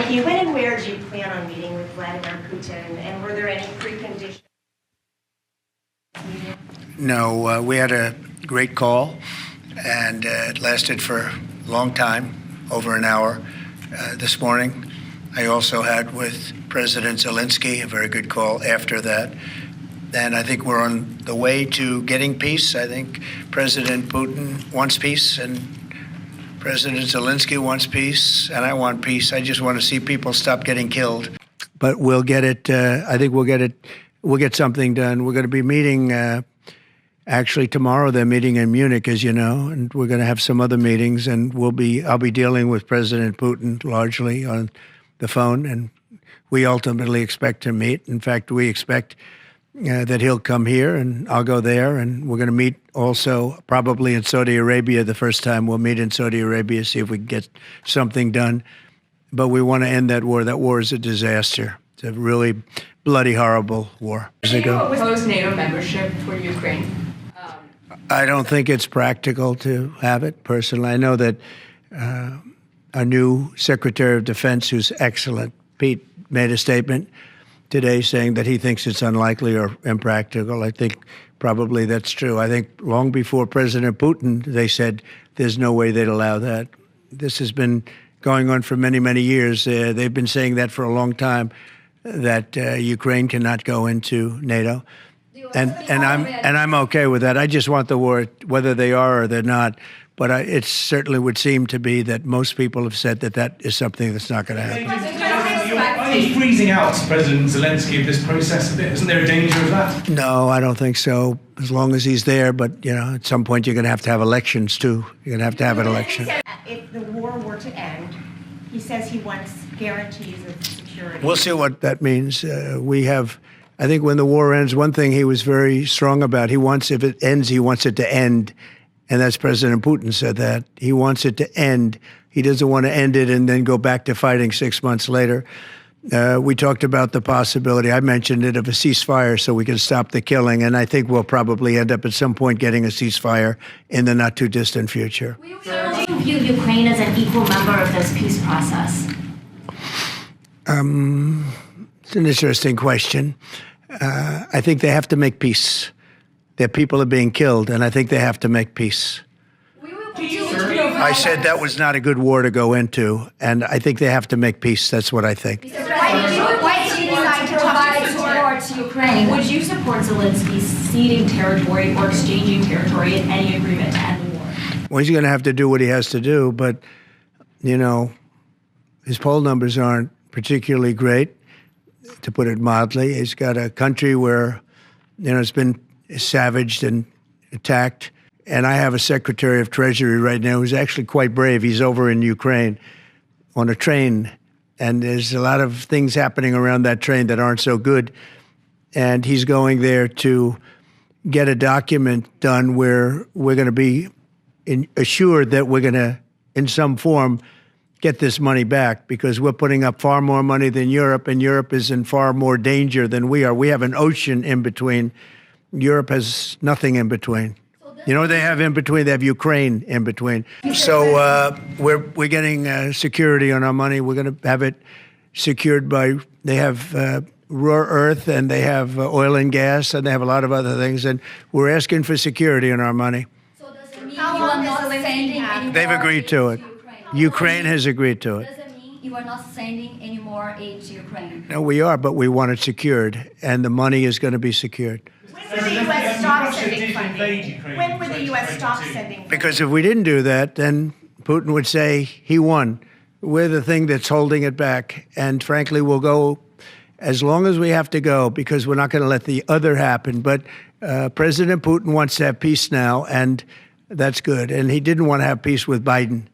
Thank you. When and where do you plan on meeting with Vladimir Putin, and were there any preconditions? No, we had a great call, and it lasted for a long time, over an hour this morning. I also had with President Zelensky a very good call after that. And I think we're on the way to getting peace. I think President Putin wants peace, and President Zelensky wants peace, and I want peace. I just want to see people stop getting killed. But we'll get it. I think we'll get it. We'll get something done. We're going to be meeting. Actually, tomorrow they're meeting in Munich, as you know, and we're going to have some other meetings. And I'll be dealing with President Putin largely on the phone, and we ultimately expect to meet. In fact, we expect that he'll come here, and I'll go there, and we're going to meet also probably in Saudi Arabia the first time. We'll meet in Saudi Arabia, see if we can get something done. But we want to end that war. That war is a disaster. It's a really bloody, horrible war. Do you oppose NATO membership for Ukraine? I don't think it's practical to have it, personally. I know that our new Secretary of Defense, who's excellent, Pete, made a statement today saying that he thinks it's unlikely or impractical. I think probably that's true. I think long before President Putin, they said there's no way they'd allow that. This has been going on for many, many years. They've been saying that for a long time, that Ukraine cannot go into NATO. And I'm okay with that. I just want the war, whether they are or they're not. But it certainly would seem to be that most people have said that that is something that's not going to happen. Are you freezing out President Zelensky of this process a bit? Isn't there a danger of that? No, I don't think so, as long as he's there. But, you know, at some point you're going to have elections, too. You're going to have an election. If the war were to end, he says he wants guarantees of security. We'll see what that means. I think when the war ends, one thing he was very strong about, if it ends, he wants it to end. And that's President Putin said that. He wants it to end. He doesn't want to end it and then go back to fighting 6 months later. We talked about the possibility, I mentioned it, of a ceasefire so we can stop the killing. And I think we'll probably end up at some point getting a ceasefire in the not too distant future. Do you view Ukraine as an equal member of this peace process? It's an interesting question. I think they have to make peace. Their people are being killed, and I think they have to make peace. I said that was not a good war to go into, and I think they have to make peace. That's what I think. Why did you decide to provide support to Ukraine? Would you support Zelensky ceding territory or exchanging territory in any agreement to end the war? Well, he's going to have to do what he has to do, but, you know, his poll numbers aren't particularly great, to put it mildly. He's got a country where, you know, it's been savaged and attacked. And I have a Secretary of Treasury right now who's actually quite brave. He's over in Ukraine on a train, and there's a lot of things happening around that train that aren't so good. And he's going there to get a document done where we're going to be assured that we're going to, in some form, get this money back, because we're putting up far more money than Europe, and Europe is in far more danger than we are. We have an ocean in between. Europe has nothing in between. You know what they have in between? They have Ukraine in between. So we're getting security on our money. We're going to have it secured by, they have rare earth, and they have oil and gas, and they have a lot of other things. And we're asking for security on our money. So does it mean you are not sending any more They've agreed to it. Ukraine has agreed to it. Does it mean you are not sending any more aid to Ukraine? No, we are, but we want it secured, and the money is going to be secured. When will the U.S. stop sending funding? When will the U.S. stop sending funding? Because if we didn't do that, then Putin would say he won. We're the thing that's holding it back. And frankly, we'll go as long as we have to go, because we're not going to let the other happen. But President Putin wants to have peace now, and that's good. And he didn't want to have peace with Biden.